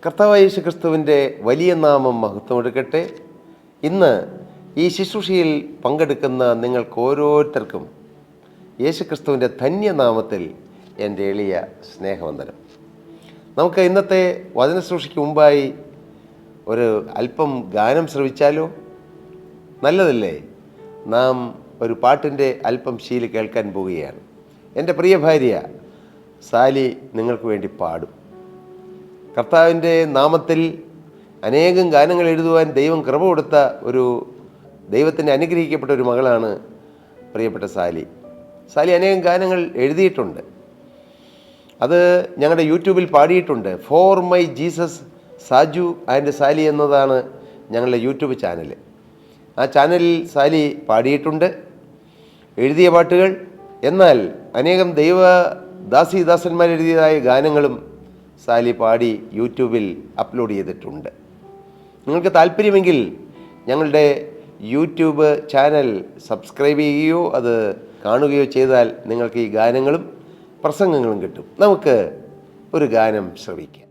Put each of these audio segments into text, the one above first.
കർത്താവായ യേശു ക്രിസ്തുവിൻ്റെ വലിയ നാമം മഹത്വമെടുക്കട്ടെ. ഇന്ന് ഈ ശുശ്രൂഷയിൽ പങ്കെടുക്കുന്ന നിങ്ങൾക്ക് ഓരോരുത്തർക്കും യേശു ക്രിസ്തുവിൻ്റെ ധന്യനാമത്തിൽ എൻ്റെ എളിയ സ്നേഹവന്ദനം. നമുക്ക് ഇന്നത്തെ വചന ശുശ്രൂഷയ്ക്ക് മുമ്പായി ഒരു അല്പം ഗാനം ശ്രവിച്ചാലോ? നല്ലതല്ലേ? നാം ഒരു പാട്ടിൻ്റെ അല്പം ശീലി കേൾക്കാൻ പോവുകയാണ്. എൻ്റെ പ്രിയ ഭാര്യ സാലി നിങ്ങൾക്ക് വേണ്ടി പാടും. കർത്താവിൻ്റെ നാമത്തിൽ അനേകം ഗാനങ്ങൾ എഴുതുവാൻ ദൈവം കൃപ കൊടുത്ത ദൈവത്തിൻ്റെ അനുഗ്രഹിക്കപ്പെട്ട ഒരു മകളാണ് പ്രിയപ്പെട്ട സാലി. അനേകം ഗാനങ്ങൾ എഴുതിയിട്ടുണ്ട്. അത് ഞങ്ങളുടെ യൂട്യൂബിൽ പാടിയിട്ടുണ്ട്. For my Jesus Saju and Sali എന്നതാണ് ഞങ്ങളുടെ യൂട്യൂബ് ചാനൽ. ആ ചാനലിൽ സാലി പാടിയിട്ടുണ്ട് എഴുതിയ പാട്ടുകൾ. എന്നാൽ അനേകം ദൈവദാസന്മാർ എഴുതിയതായ ഗാനങ്ങളും സാലി പാടി യൂട്യൂബിൽ അപ്ലോഡ് ചെയ്തിട്ടുണ്ട്. നിങ്ങൾക്ക് താല്പര്യമെങ്കിൽ ഞങ്ങളുടെ യൂട്യൂബ് ചാനൽ സബ്സ്ക്രൈബ് ചെയ്യുകയോ അത് കാണുകയോ ചെയ്താൽ നിങ്ങൾക്ക് ഈ ഗാനങ്ങളും പ്രസംഗങ്ങളും കിട്ടും. നമുക്ക് ഒരു ഗാനം ശ്രവിക്കാം.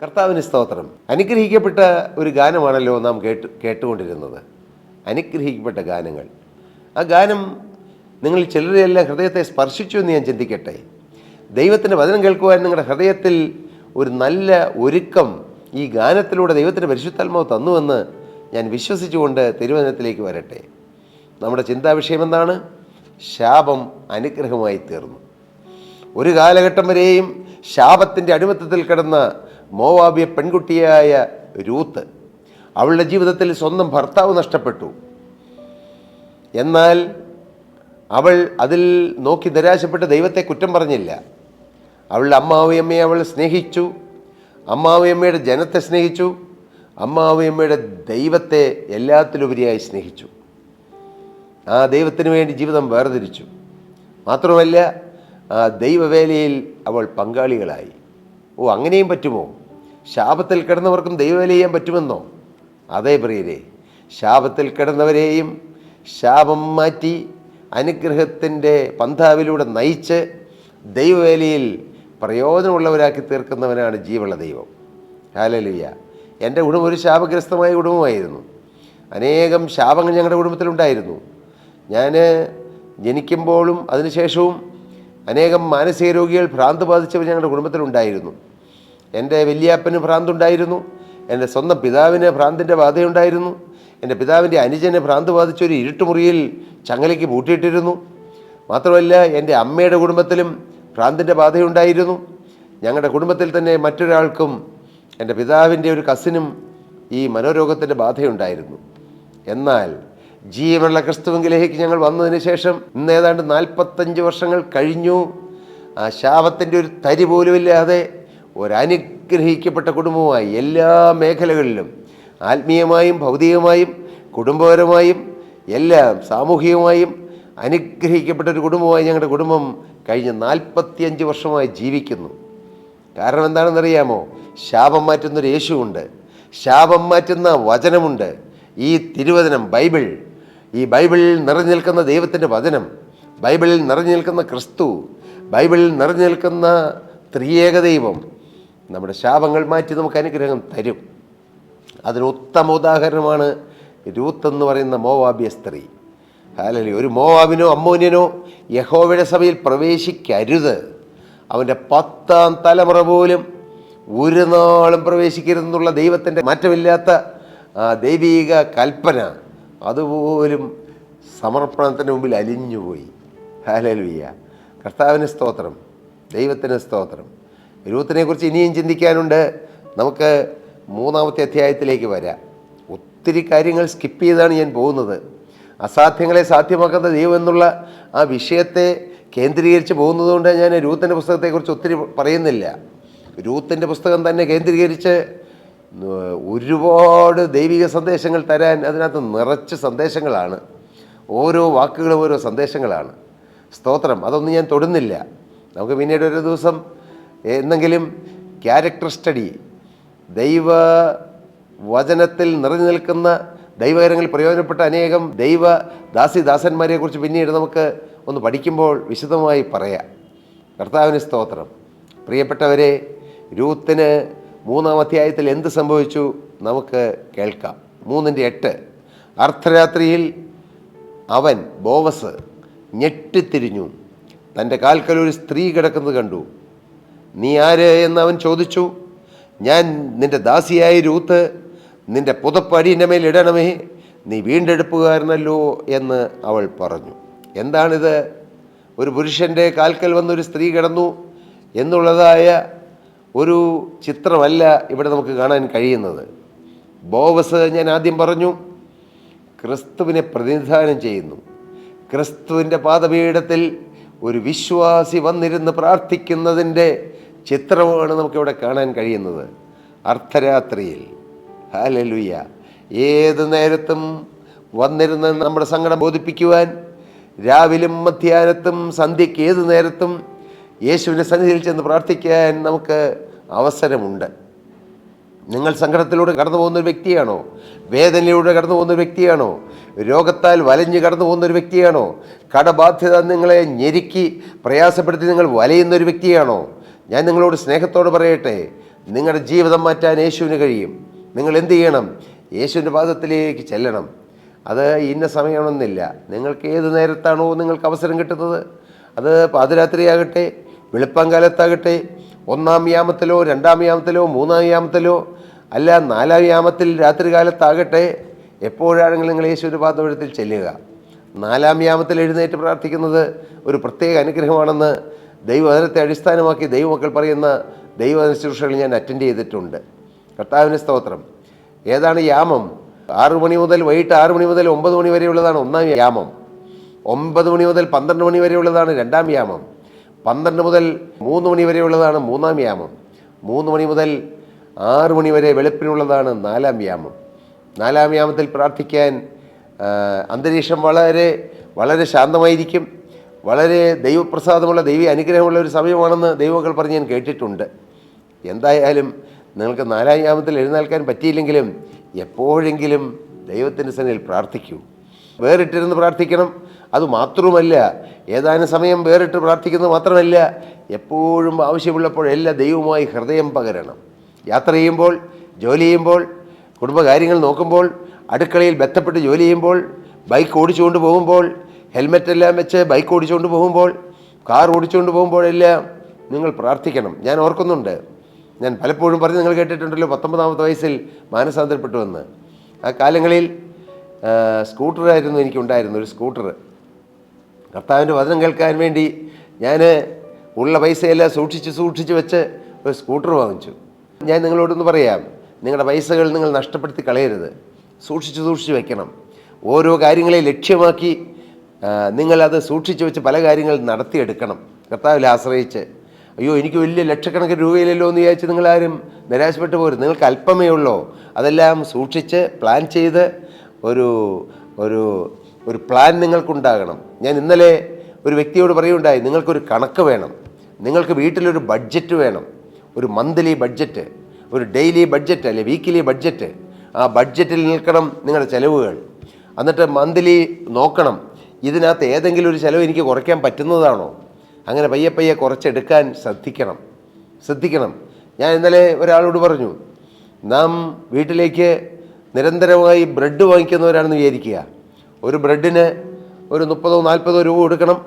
കർത്താവിന് സ്തോത്രം. അനുഗ്രഹിക്കപ്പെട്ട ഒരു ഗാനമാണല്ലോ നാം കേട്ടുകൊണ്ടിരുന്നത്. അനുഗ്രഹിക്കപ്പെട്ട ഗാനങ്ങൾ. ആ ഗാനം നിങ്ങൾ ചിലരെല്ലാം ഹൃദയത്തെ സ്പർശിച്ചു എന്ന് ഞാൻ ചിന്തിക്കട്ടെ. ദൈവത്തിൻ്റെ വചനം കേൾക്കുവാൻ നിങ്ങളുടെ ഹൃദയത്തിൽ ഒരു നല്ല ഒരുക്കം ഈ ഗാനത്തിലൂടെ ദൈവത്തിൻ്റെ പരിശുദ്ധാത്മാവ് തന്നുവെന്ന് ഞാൻ വിശ്വസിച്ചുകൊണ്ട് തിരുവചനത്തിലേക്ക് വരട്ടെ. നമ്മുടെ ചിന്താവിഷയം എന്താണ്? ശാപം അനുഗ്രഹമായി തീർന്നു. ഒരു കാലഘട്ടം വരെയും ശാപത്തിൻ്റെ അടിമത്തത്തിൽ കിടന്ന മോവാബിയ പെൺകുട്ടിയായ രൂത്ത്, അവളുടെ ജീവിതത്തിൽ സ്വന്തം ഭർത്താവ് നഷ്ടപ്പെട്ടു. എന്നാൽ അവൾ അതിൽ നോക്കി നിരാശപ്പെട്ട് ദൈവത്തെ കുറ്റം പറഞ്ഞില്ല. അവളുടെ അമ്മാവിയമ്മയെ അവൾ സ്നേഹിച്ചു, അമ്മാവിയമ്മയുടെ ജനത്തെ സ്നേഹിച്ചു, അമ്മാവിയമ്മയുടെ ദൈവത്തെ എല്ലാത്തിലുപരിയായി സ്നേഹിച്ചു. ആ ദൈവത്തിന് വേണ്ടി ജീവിതം വേർതിരിച്ചു. മാത്രമല്ല, ആ ദൈവവേലയിൽ അവൾ പങ്കാളികളായി. അങ്ങനെയും പറ്റുമോ? ശാപത്തിൽ കിടന്നവർക്കും ദൈവവേല ചെയ്യാൻ പറ്റുമെന്നോ? അതേ പ്രിയരെ, ശാപത്തിൽ കിടന്നവരെയും ശാപം മാറ്റി അനുഗ്രഹത്തിൻ്റെ പന്ഥാവിലൂടെ നയിച്ച് ദൈവവേലയിൽ പ്രയോജനമുള്ളവരാക്കി തീർക്കുന്നവനാണ് ജീവനുള്ള ദൈവം. ഹല്ലേലൂയ. എൻ്റെ കുടുംബം ഒരു ശാപഗ്രസ്തമായ കുടുംബമായിരുന്നു. അനേകം ശാപങ്ങൾ ഞങ്ങളുടെ കുടുംബത്തിലുണ്ടായിരുന്നു. ഞാൻ ജനിക്കുമ്പോഴും അതിനുശേഷവും അനേകം മാനസിക രോഗികൾ, ഭ്രാന്ത് ബാധിച്ചവർ ഞങ്ങളുടെ കുടുംബത്തിലുണ്ടായിരുന്നു. എൻ്റെ വലിയപ്പന് ഭ്രാന്തുണ്ടായിരുന്നു. എൻ്റെ സ്വന്തം പിതാവിന് ഭ്രാന്തിൻ്റെ ബാധയുണ്ടായിരുന്നു. എൻ്റെ പിതാവിൻ്റെ അനുജന് ഭ്രാന്ത് ബാധിച്ചൊരു ഇരുട്ടുമുറിയിൽ ചങ്ങലയ്ക്ക് പൂട്ടിയിട്ടിരുന്നു. മാത്രമല്ല, എൻ്റെ അമ്മയുടെ കുടുംബത്തിലും ഭ്രാന്തിൻ്റെ ബാധയുണ്ടായിരുന്നു. ഞങ്ങളുടെ കുടുംബത്തിൽ തന്നെ മറ്റൊരാൾക്കും, എൻ്റെ പിതാവിൻ്റെ ഒരു കസിനും ഈ മനോരോഗത്തിൻ്റെ ബാധയുണ്ടായിരുന്നു. എന്നാൽ ജീവനുള്ള ക്രിസ്തുവിലേക്ക് ഞങ്ങൾ വന്നതിന് ശേഷം ഇന്ന് ഏതാണ്ട് 45 വർഷങ്ങൾ കഴിഞ്ഞു. ആ ശാപത്തിൻ്റെ ഒരു തരി പോലുമില്ലാതെ ഒരനുഗ്രഹിക്കപ്പെട്ട കുടുംബമായി എല്ലാ മേഖലകളിലും, ആത്മീയമായും ഭൗതികമായും കുടുംബപരമായും എല്ലാം സാമൂഹികമായും അനുഗ്രഹിക്കപ്പെട്ട ഒരു കുടുംബമായി ഞങ്ങളുടെ കുടുംബം കഴിഞ്ഞ 45 വർഷമായി ജീവിക്കുന്നു. കാരണം എന്താണെന്നറിയാമോ? ശാപം മാറ്റുന്നൊരു യേശുവുണ്ട്, ശാപം മാറ്റുന്ന വചനമുണ്ട്. ഈ തിരുവചനം, ബൈബിൾ, ഈ ബൈബിളിൽ നിറഞ്ഞു നിൽക്കുന്ന ദൈവത്തിൻ്റെ വചനം, ബൈബിളിൽ നിറഞ്ഞു നിൽക്കുന്ന ക്രിസ്തു, ബൈബിളിൽ നിറഞ്ഞു നിൽക്കുന്ന ത്രിയേക ദൈവം നമ്മുടെ ശാപങ്ങൾ മാറ്റി നമുക്ക് അനുഗ്രഹം തരും. അതിന് ഉത്തമ ഉദാഹരണമാണ് രൂത്ത് എന്ന് പറയുന്ന മോവാബ്യ സ്ത്രീ. ഹല്ലേലൂയ. ഒരു മോവാബിനോ അമ്മോന്യനോ യഹോവയുടെ സഭയിൽ പ്രവേശിക്കരുത്, അവൻ്റെ 10ാം തലമുറ പോലും ഒരു നാളും പ്രവേശിക്കരുതെന്നുള്ള ദൈവത്തിൻ്റെ മാറ്റമില്ലാത്ത ദൈവീക കൽപ്പന അതുപോലും സമർപ്പണത്തിന് മുമ്പിൽ അലിഞ്ഞുപോയി. ഹല്ലേലൂയ. കർത്താവിന് സ്തോത്രം, ദൈവത്തിന് സ്തോത്രം. രൂത്തിനെക്കുറിച്ച് ഇനിയും ചിന്തിക്കാനുണ്ട്. നമുക്ക് 3-ാമത്തെ അധ്യായത്തിലേക്ക് വരാം. ഒത്തിരി കാര്യങ്ങൾ സ്കിപ്പ് ചെയ്താണ് ഞാൻ പോകുന്നത്. അസാധ്യങ്ങളെ സാധ്യമാക്കുന്ന ദൈവം എന്നുള്ള ആ വിഷയത്തെ കേന്ദ്രീകരിച്ച് പോകുന്നതുകൊണ്ട് ഞാൻ രൂത്തിൻ്റെ പുസ്തകത്തെക്കുറിച്ച് ഒത്തിരി പറയുന്നില്ല. രൂത്തിൻ്റെ പുസ്തകം തന്നെ കേന്ദ്രീകരിച്ച് ഒരുപാട് ദൈവിക സന്ദേശങ്ങൾ തരാൻ അതിനകത്ത് നിറച്ച് സന്ദേശങ്ങളാണ്. ഓരോ വാക്കുകളും ഓരോ സന്ദേശങ്ങളാണ്. സ്തോത്രം. അതൊന്നും ഞാൻ തൊടുന്നില്ല. നമുക്ക് പിന്നീട് ഒരു ദിവസം എന്തെങ്കിലും ക്യാരക്ടർ സ്റ്റഡി, ദൈവ വചനത്തിൽ നിറഞ്ഞു നിൽക്കുന്ന ദൈവകരങ്ങളിൽ പ്രയോജനപ്പെട്ട അനേകം ദൈവ ദാസിദാസന്മാരെക്കുറിച്ച് പിന്നീട് നമുക്ക് ഒന്ന് പഠിക്കുമ്പോൾ വിശദമായി പറയാം. കർത്താവിന് സ്തോത്രം. പ്രിയപ്പെട്ടവരെ, രൂത്തിന് 3-ാം അധ്യായത്തിൽ എന്ത് സംഭവിച്ചു നമുക്ക് കേൾക്കാം. 3:8. അർദ്ധരാത്രിയിൽ അവൻ ബോവസ് ഞെട്ടിത്തിരിഞ്ഞു, തൻ്റെ കാൽക്കൽ ഒരു സ്ത്രീ കിടക്കുന്നത് കണ്ടു. നീ ആര് എന്ന് അവൻ ചോദിച്ചു. ഞാൻ നിൻ്റെ ദാസിയായ രൂത്ത്, നിൻ്റെ പുതപ്പടി എൻ്റെ മേൽ ഇടണമേ, നീ വീണ്ടെടുപ്പുകാരനല്ലോ എന്ന് അവൾ പറഞ്ഞു. എന്താണിത്? ഒരു പുരുഷൻ്റെ കാൽക്കൽ വന്നൊരു സ്ത്രീ കിടന്നു എന്നുള്ളതായ ഒരു ചിത്രമല്ല ഇവിടെ നമുക്ക് കാണാൻ കഴിയുന്നത്. ബോവസ്, ഞാൻ ആദ്യം പറഞ്ഞു, ക്രിസ്തുവിനെ പ്രതിനിധാനം ചെയ്യുന്നു. ക്രിസ്തുവിൻ്റെ പാദപീഠത്തിൽ ഒരു വിശ്വാസി വന്നിരുന്ന് പ്രാർത്ഥിക്കുന്നതിൻ്റെ ചിത്രമാണ് നമുക്കിവിടെ കാണാൻ കഴിയുന്നത്. അർദ്ധരാത്രിയിൽ. ഹല്ലേലൂയ. ഏത് നേരത്തും വന്നിരുന്ന് നമ്മുടെ സങ്കടം ബോധിപ്പിക്കുവാൻ, രാവിലും മധ്യാഹ്നത്തും സന്ധ്യയ്ക്ക് ഏത് നേരത്തും യേശുവിൻ്റെ സന്നിധിയിൽ ചെന്ന് പ്രാർത്ഥിക്കാൻ നമുക്ക് അവസരമുണ്ട്. നിങ്ങൾ സങ്കടത്തിലൂടെ കടന്നു പോകുന്നൊരു വ്യക്തിയാണോ? വേദനയിലൂടെ കടന്നു പോകുന്നൊരു വ്യക്തിയാണോ? രോഗത്താൽ വലഞ്ഞ് കടന്നു പോകുന്നൊരു വ്യക്തിയാണോ? കടബാധ്യത നിങ്ങളെ ഞെരുക്കി പ്രയാസപ്പെടുത്തി നിങ്ങൾ വലയുന്നൊരു വ്യക്തിയാണോ? ഞാൻ നിങ്ങളോട് സ്നേഹത്തോട് പറയട്ടെ, നിങ്ങളുടെ ജീവിതം മാറ്റാൻ യേശുവിന് കഴിയും. നിങ്ങൾ എന്ത് ചെയ്യണം? യേശുവിൻ്റെ പാദത്തിലേക്ക് ചെല്ലണം. അത് ഇന്ന സമയമാണെന്നില്ല. നിങ്ങൾക്ക് ഏത് നേരത്താണോ നിങ്ങൾക്ക് അവസരം കിട്ടുന്നത്, അത് പാതിരാത്രിയാകട്ടെ, വെളുപ്പാങ്കാലത്താകട്ടെ, 1-ാം യാമത്തിലോ 2-ാം യാമത്തിലോ 3-ാം യാമത്തിലോ അല്ല 4-ാം യാമത്തിൽ രാത്രി കാലത്താകട്ടെ, എപ്പോഴാണെങ്കിലും നിങ്ങൾ യേശുവിൻ്റെ പാദപീഠത്തിൽ ചെല്ലുക. 4-ാം യാമത്തിൽ എഴുന്നേറ്റ് പ്രാർത്ഥിക്കുന്നത് ഒരു പ്രത്യേക അനുഗ്രഹമാണെന്ന് ദൈവവചനത്തെ അടിസ്ഥാനമാക്കി ദൈവമക്കൾ പറയുന്ന ദൈവവചന ശുശ്രൂഷകൾ ഞാൻ അറ്റൻഡ് ചെയ്തിട്ടുണ്ട്. കർത്താവിന് സ്തോത്രം. ഏതാണ് യാമം? 6 മണി മുതൽ വൈകിട്ട് 6 മണി മുതൽ 9 മണി വരെയുള്ളതാണ് 1-ാം യാമം. 9 മണി മുതൽ 12 മണി വരെയുള്ളതാണ് 2-ാം യാമം. 12 മുതൽ 3 മണി വരെയുള്ളതാണ് 3-ാം യാമം. 3 മണി മുതൽ 6 മണി വരെ വെളുപ്പിനുള്ളതാണ് 4-ാം യാമം. 4-ാം യാമത്തിൽ പ്രാർത്ഥിക്കാൻ അന്തരീക്ഷം വളരെ വളരെ ശാന്തമായിരിക്കും. വളരെ ദൈവപ്രസാദമുള്ള ദൈവീയ അനുഗ്രഹമുള്ള ഒരു സമയമാണെന്ന് ദൈവമക്കൾ പറഞ്ഞ് ഞാൻ കേട്ടിട്ടുണ്ട്. എന്തായാലും നിങ്ങൾക്ക് 4-ാം യാമത്തിൽ എഴുന്നേൽക്കാൻ പറ്റിയില്ലെങ്കിലും എപ്പോഴെങ്കിലും ദൈവത്തിൻ്റെ സന്നിധിയിൽ പ്രാർത്ഥിക്കൂ. വേറിട്ടിരുന്ന് പ്രാർത്ഥിക്കണം. അതുമാത്രമല്ല, ഏതാനും സമയം വേറിട്ട് പ്രാർത്ഥിക്കുന്നത് മാത്രമല്ല, എപ്പോഴും ആവശ്യമുള്ളപ്പോഴെല്ലാം ദൈവവുമായി ഹൃദയം പകരണം. യാത്ര ചെയ്യുമ്പോൾ, ജോലി ചെയ്യുമ്പോൾ, കുടുംബകാര്യങ്ങൾ നോക്കുമ്പോൾ, അടുക്കളയിൽ ബന്ധപ്പെട്ട് ജോലി ചെയ്യുമ്പോൾ, ബൈക്ക് ഓടിച്ചുകൊണ്ട് പോകുമ്പോൾ, ഹെൽമെറ്റെല്ലാം വെച്ച് ബൈക്ക് ഓടിച്ചുകൊണ്ട് പോകുമ്പോൾ, കാർ ഓടിച്ചുകൊണ്ട് പോകുമ്പോഴെല്ലാം നിങ്ങൾ പ്രാർത്ഥിക്കണം. ഞാൻ ഓർക്കുന്നുണ്ട്, ഞാൻ പലപ്പോഴും പറഞ്ഞ് നിങ്ങൾ കേട്ടിട്ടുണ്ടല്ലോ, 19-ാമത്തെ വയസ്സിൽ മാനസാന്തരപ്പെട്ടുവെന്ന്. ആ കാലങ്ങളിൽ സ്കൂട്ടറായിരുന്നു എനിക്കുണ്ടായിരുന്നു, ഒരു സ്കൂട്ടർ. കർത്താവിൻ്റെ വചനം കേൾക്കാൻ വേണ്ടി ഞാൻ ഉള്ള പൈസയെല്ലാം സൂക്ഷിച്ച് വെച്ച് ഒരു സ്കൂട്ടർ വാങ്ങിച്ചു. ഞാൻ നിങ്ങളോടൊന്ന് പറയാം, നിങ്ങളുടെ പൈസകൾ നിങ്ങൾ നഷ്ടപ്പെടുത്തി കളയരുത്. സൂക്ഷിച്ച് വെക്കണം. ഓരോ കാര്യങ്ങളെ ലക്ഷ്യമാക്കി നിങ്ങളത് സൂക്ഷിച്ച് വെച്ച് പല കാര്യങ്ങൾ നടത്തിയെടുക്കണം, കർത്താവിൽ ആശ്രയിച്ച്. അയ്യോ, എനിക്ക് വലിയ ലക്ഷക്കണക്കിന് രൂപയില്ലല്ലോ എന്ന് വിചാരിച്ച് നിങ്ങളാരും നിരാശപ്പെട്ടു പോരും. നിങ്ങൾക്ക് അല്പമേ ഉള്ളൂ. അതെല്ലാം സൂക്ഷിച്ച് പ്ലാൻ ചെയ്ത് ഒരു ഒരു ഒരു പ്ലാൻ നിങ്ങൾക്കുണ്ടാകണം. ഞാൻ ഇന്നലെ ഒരു വ്യക്തിയോട് പറയുകയുണ്ടായി, നിങ്ങൾക്കൊരു കണക്ക് വേണം. നിങ്ങൾക്ക് വീട്ടിലൊരു ബഡ്ജറ്റ് വേണം. ഒരു മന്ത്ലി ബഡ്ജറ്റ്, ഒരു ഡെയിലി ബഡ്ജറ്റ് അല്ലെ വീക്കിലി ബഡ്ജറ്റ്. ആ ബഡ്ജറ്റിൽ നിൽക്കണം നിങ്ങളുടെ ചിലവുകൾ. എന്നിട്ട് മന്ത്ലി നോക്കണം, ഇതിനകത്ത് ഏതെങ്കിലും ഒരു ചിലവ് എനിക്ക് കുറയ്ക്കാൻ പറ്റുന്നതാണോ. അങ്ങനെ പയ്യെ പയ്യെ കുറച്ചെടുക്കാൻ ശ്രദ്ധിക്കണം. ഞാൻ ഇന്നലെ ഒരാളോട് പറഞ്ഞു, നാം വീട്ടിലേക്ക് നിരന്തരമായി ബ്രെഡ് വാങ്ങിക്കുന്നവരാണെന്ന് വിചാരിക്കുക. ഒരു ബ്രെഡിന് ഒരു 30-40 രൂപ കൊടുക്കണം.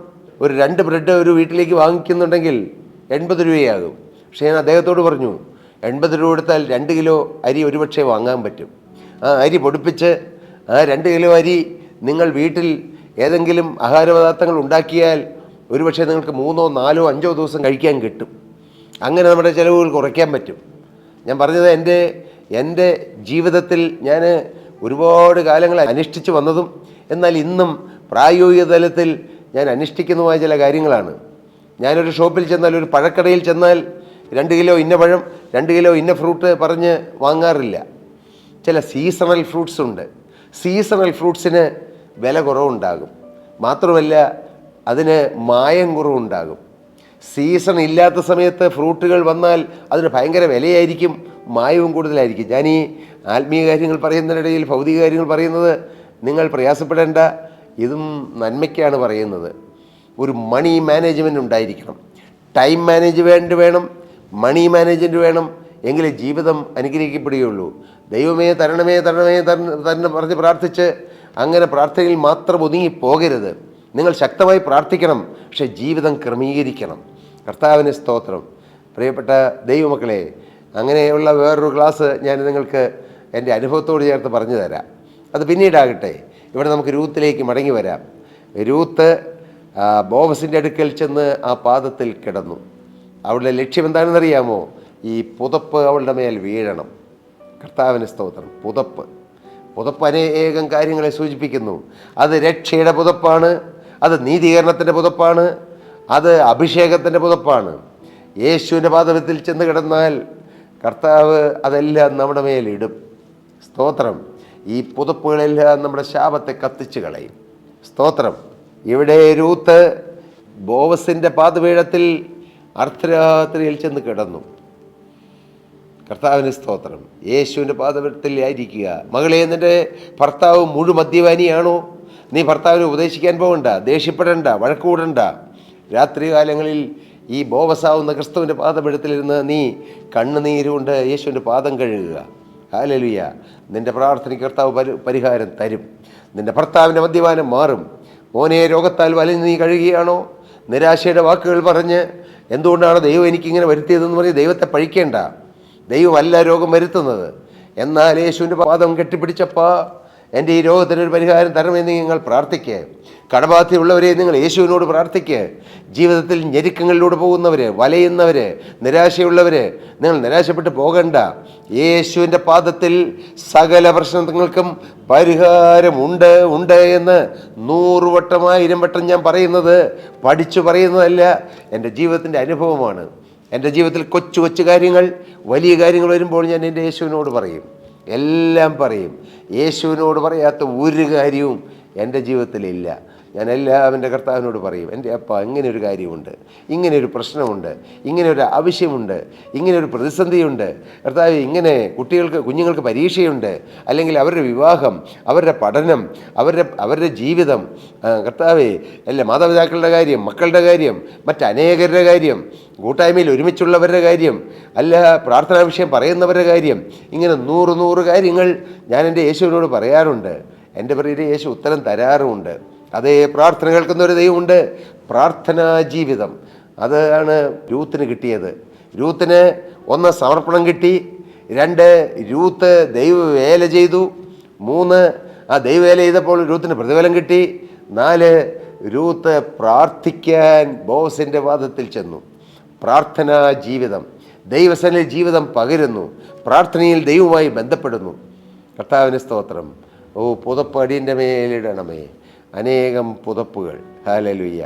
ഒരു 2 ബ്രെഡ് ഒരു വീട്ടിലേക്ക് വാങ്ങിക്കുന്നുണ്ടെങ്കിൽ 80 രൂപയാകും. പക്ഷേ ഞാൻ അദ്ദേഹത്തോട് പറഞ്ഞു, 80 രൂപ കൊടുത്താൽ 2 കിലോ അരി ഒരുപക്ഷെ വാങ്ങാൻ പറ്റും. ആ അരി പൊടിപ്പിച്ച് ആ 2 കിലോ അരി നിങ്ങൾ വീട്ടിൽ ഏതെങ്കിലും ആഹാരപദാർത്ഥങ്ങൾ ഉണ്ടാക്കിയാൽ ഒരുപക്ഷെ നിങ്ങൾക്ക് 3, 4, 5 ദിവസം കഴിക്കാൻ കിട്ടും. അങ്ങനെ നമ്മുടെ ചിലവുകൾ കുറയ്ക്കാൻ പറ്റും. ഞാൻ പറഞ്ഞത് എൻ്റെ ജീവിതത്തിൽ ഞാൻ ഒരുപാട് കാലങ്ങൾ അനുഷ്ഠിച്ച് വന്നതും എന്നാൽ ഇന്നും പ്രായോഗിക തലത്തിൽ ഞാൻ അനുഷ്ഠിക്കുന്നതുമായ ചില കാര്യങ്ങളാണ്. ഞാനൊരു ഷോപ്പിൽ ചെന്നാൽ, ഒരു പഴക്കടയിൽ ചെന്നാൽ 2 കിലോ ഇന്ന പഴം, 2 കിലോ ഇന്ന ഫ്രൂട്ട് പറഞ്ഞ് വാങ്ങാറില്ല. ചില സീസണൽ ഫ്രൂട്ട്സ് ഉണ്ട്. സീസണൽ ഫ്രൂട്ട്സിന് വില കുറവുണ്ടാകും. മാത്രമല്ല അതിന് മായം കുറവുണ്ടാകും. സീസൺ ഇല്ലാത്ത സമയത്ത് ഫ്രൂട്ടുകൾ വന്നാൽ അതിന് ഭയങ്കര വിലയായിരിക്കും, മായവും കൂടുതലായിരിക്കും. ഞാൻ ഈ ആത്മീയ കാര്യങ്ങൾ പറയുന്നതിനിടയിൽ ഭൗതിക കാര്യങ്ങൾ പറയുന്നത് നിങ്ങൾ പ്രയാസപ്പെടേണ്ട, ഇതും നന്മയ്ക്കാണ് പറയുന്നത്. ഒരു മണി മാനേജ്മെൻറ്റ് ഉണ്ടായിരിക്കണം, ടൈം മാനേജ്മെൻറ്റ് വേണം, മണി മാനേജ്മെൻറ്റ് വേണം. എങ്കിലേ ജീവിതം അനുഗ്രഹിക്കപ്പെടുകയുള്ളൂ. ദൈവമേ തരണമേ തരണമേ തന്നെ പറഞ്ഞ് പ്രാർത്ഥിച്ച് അങ്ങനെ പ്രാർത്ഥനയിൽ മാത്രം ഒതുങ്ങി പോകരുത്. നിങ്ങൾ ശക്തമായി പ്രാർത്ഥിക്കണം, പക്ഷേ ജീവിതം ക്രമീകരിക്കണം. കർത്താവിന് സ്തോത്രം. പ്രിയപ്പെട്ട ദൈവമക്കളെ, അങ്ങനെയുള്ള വേറൊരു ക്ലാസ് ഞാൻ നിങ്ങൾക്ക് എൻ്റെ അനുഭവത്തോട് ചേർത്ത് പറഞ്ഞു തരാം. അത് പിന്നീടാകട്ടെ. ഇവിടെ നമുക്ക് രൂത്തിലേക്ക് മടങ്ങി വരാം. രൂത്ത് ബോവസിൻ്റെ അടുക്കൽ ചെന്ന് ആ പാദത്തിൽ കിടന്നു. അവളുടെ ലക്ഷ്യം എന്താണെന്നറിയാമോ? ഈ പുതപ്പ് അവളുടെ മേൽ വീഴണം. കർത്താവിന് സ്തോത്രം. പുതപ്പ് അനേകം കാര്യങ്ങളെ സൂചിപ്പിക്കുന്നു. അത് രക്ഷയുടെ പുതപ്പാണ്, അത് നീതീകരണത്തിൻ്റെ പുതപ്പാണ്, അത് അഭിഷേകത്തിൻ്റെ പുതപ്പാണ്. യേശുവിൻ്റെ പാദത്തിൽ ചെന്ന് കിടന്നാൽ കർത്താവ് അതെല്ലാം നമ്മുടെ മേലിടും. സ്തോത്രം. ഈ പുതപ്പുകളെല്ലാം നമ്മുടെ ശാപത്തെ കത്തിച്ച് കളയും. സ്തോത്രം. ഇവിടെ രൂത്ത് ബോവസിൻ്റെ പാദപീഠത്തിൽ അർദ്ധരാത്രിയിൽ ചെന്ന് കിടന്നു. കർത്താവിന് സ്തോത്രം. യേശുവിൻ്റെ പാദപീഠത്തിൽ ആയിരിക്കുക. മകളെ, നിൻ്റെ ഭർത്താവ് മദ്യപാനിയാണോ? നീ ഭർത്താവിനെ ഉപദേശിക്കാൻ പോകണ്ട, ദേഷ്യപ്പെടണ്ട, വഴക്കൂടണ്ട. രാത്രികാലങ്ങളിൽ ഈ ബോവസാവുന്ന ക്രിസ്തുവിൻ്റെ പാദപീഠത്തിലിരുന്ന് നീ കണ്ണുനീരുകൊണ്ട് യേശുവിൻ്റെ പാദം കഴുകുക. ഹല്ലേലൂയ. നിൻ്റെ പ്രാർത്ഥനയ്ക്ക് കർത്താവ് പരിഹാരം തരും. നിൻ്റെ ഭർത്താവിൻ്റെ മദ്യപാനം മാറും. മോനെ, രോഗത്താൽ വലഞ്ഞ് നീ കഴുകുകയാണോ? നിരാശയുടെ വാക്കുകൾ പറഞ്ഞ് എന്തുകൊണ്ടാണ് ദൈവം എനിക്കിങ്ങനെ വരുത്തിയതെന്ന് പറഞ്ഞ് ദൈവത്തെ പഴിക്കേണ്ട. ദൈവമല്ല രോഗം വരുത്തുന്നത്. എന്നാൽ യേശുവിൻ്റെ പാദം കെട്ടിപ്പിടിച്ചപ്പോൾ എൻ്റെ ഈ രോഗത്തിനൊരു പരിഹാരം തരണമെന്ന് നിങ്ങൾ പ്രാർത്ഥിക്കുക. കടബാധ്യതയുള്ളവരെ നിങ്ങൾ യേശുവിനോട് പ്രാർത്ഥിക്കുക. ജീവിതത്തിൽ ഞെരുക്കങ്ങളിലൂടെ പോകുന്നവർ, വലയുന്നവർ, നിരാശയുള്ളവർ, നിങ്ങൾ നിരാശപ്പെട്ട് പോകണ്ട. യേശുവിൻ്റെ പാദത്തിൽ സകല പ്രശ്നങ്ങൾക്കും പരിഹാരമുണ്ട് എന്ന് 100 വട്ടം 1000 വട്ടം ഞാൻ പറയുന്നത് പഠിച്ചു പറയുന്നതല്ല, എൻ്റെ ജീവിതത്തിൻ്റെ അനുഭവമാണ്. എൻ്റെ ജീവിതത്തിൽ കൊച്ചു കൊച്ചു കാര്യങ്ങൾ, വലിയ കാര്യങ്ങൾ വരുമ്പോൾ ഞാൻ എൻ്റെ യേശുവിനോട് പറയും, എല്ലാം പറയും. യേശുവിനോട് പറയാത്ത ഒരു കാര്യവും എൻ്റെ ജീവിതത്തിലില്ല. ഞാൻ എല്ലാം എൻ്റെ കർത്താവിനോട് പറയും. എൻ്റെ അപ്പ, ഇങ്ങനെ ഒരു കാര്യമുണ്ട്, ഇങ്ങനെ ഒരു പ്രശ്നമുണ്ട്, ഇങ്ങനെ ഒരു ആവശ്യമുണ്ട്, ഇങ്ങനെ ഒരു പ്രതിസന്ധിയുണ്ട് കർത്താവ്, ഇങ്ങനെ കുഞ്ഞുങ്ങൾക്ക് പരീക്ഷയുണ്ട്, അല്ലെങ്കിൽ അവരുടെ വിവാഹം, അവരുടെ പഠനം, അവരുടെ ജീവിതം കർത്താവേ, അല്ല മാതാപിതാക്കളുടെ കാര്യം, മക്കളുടെ കാര്യം, മറ്റനേകരുടെ കാര്യം, കൂട്ടായ്മയിൽ ഒരുമിച്ചുള്ളവരുടെ കാര്യം, അല്ല പ്രാർത്ഥനാ വിഷയം പറയുന്നവരുടെ കാര്യം, ഇങ്ങനെ 100 കാര്യങ്ങൾ ഞാൻ എൻ്റെ യേശുവിനോട് പറയാറുണ്ട്. എൻ്റെ പ്രിയരെ, യേശു ഉത്തരം തരാറുമുണ്ട്. അതേ, പ്രാർത്ഥന കേൾക്കുന്ന ഒരു ദൈവമുണ്ട്. പ്രാർത്ഥനാ ജീവിതം, അതാണ് രൂത്തിന് കിട്ടിയത്. രൂത്തിന് 1 സമർപ്പണം കിട്ടി, 2 രൂത്ത് ദൈവവേല ചെയ്തു, 3 ആ ദൈവവേല ചെയ്തപ്പോൾ രൂത്തിന് പ്രതിഫലം കിട്ടി, 4 രൂത്ത് പ്രാർത്ഥിക്കാൻ ബോസിൻ്റെ വാദത്തിൽ ചെന്നു. പ്രാർത്ഥനാ ജീവിതം, ദൈവസന്നിധിയിൽ ജീവിതം പകരുന്നു, പ്രാർത്ഥനയിൽ ദൈവവുമായി ബന്ധപ്പെടുന്നു. കർത്താവിന് സ്തോത്രം. പുതപ്പ് അടിയൻ്റെ മേലിടണമേ. അനേകം പുതപ്പുകൾ. ഹല്ലേലൂയ.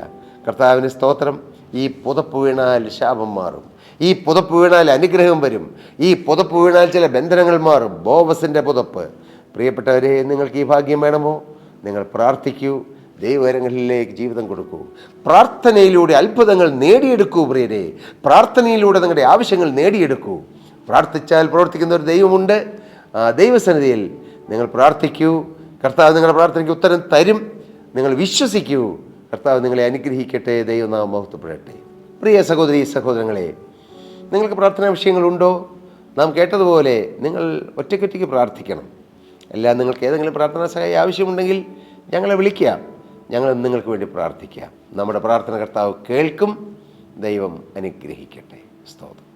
കർത്താവിന് സ്തോത്രം. ഈ പുതപ്പ് വീണാൽ ശാപം മാറും, ഈ പുതപ്പ് വീണാൽ അനുഗ്രഹം വരും, ഈ പുതപ്പ് വീണാൽ ചില ബന്ധനങ്ങൾ മാറും. ബോവസിൻ്റെ പുതപ്പ്. പ്രിയപ്പെട്ടവരെ, നിങ്ങൾക്ക് ഈ ഭാഗ്യം വേണമോ? നിങ്ങൾ പ്രാർത്ഥിക്കൂ, ദൈവകരങ്ങളിലേക്ക് ജീവിതം കൊടുക്കൂ. പ്രാർത്ഥനയിലൂടെ അത്ഭുതങ്ങൾ നേടിയെടുക്കൂ. പ്രിയരെ, പ്രാർത്ഥനയിലൂടെ നിങ്ങളുടെ ആവശ്യങ്ങൾ നേടിയെടുക്കൂ. പ്രാർത്ഥിച്ചാൽ പ്രവർത്തിക്കുന്ന ഒരു ദൈവമുണ്ട്. ആ ദൈവസന്നിധിയിൽ നിങ്ങൾ പ്രാർത്ഥിക്കൂ. കർത്താവ് നിങ്ങളുടെ പ്രാർത്ഥനയ്ക്ക് ഉത്തരം തരും. നിങ്ങൾ വിശ്വസിക്കൂ. കർത്താവ് നിങ്ങളെ അനുഗ്രഹിക്കട്ടെ. ദൈവനാമം മഹത്വപ്പെടട്ടെ. പ്രിയ സഹോദരീ സഹോദരങ്ങളെ, നിങ്ങൾക്ക് പ്രാർത്ഥനാ വിഷയങ്ങളുണ്ടോ? നാം കേട്ടതുപോലെ നിങ്ങൾ ഒറ്റയ്ക്കൊറ്റയ്ക്ക് പ്രാർത്ഥിക്കണം. എല്ലാം നിങ്ങൾക്ക് ഏതെങ്കിലും പ്രാർത്ഥനാ സഹായം ആവശ്യമുണ്ടെങ്കിൽ ഞങ്ങളെ വിളിക്കാം. ഞങ്ങൾ നിങ്ങൾക്ക് വേണ്ടി പ്രാർത്ഥിക്കാം. നമ്മുടെ പ്രാർത്ഥന കർത്താവ് കേൾക്കും. ദൈവം അനുഗ്രഹിക്കട്ടെ. സ്തോത്രം.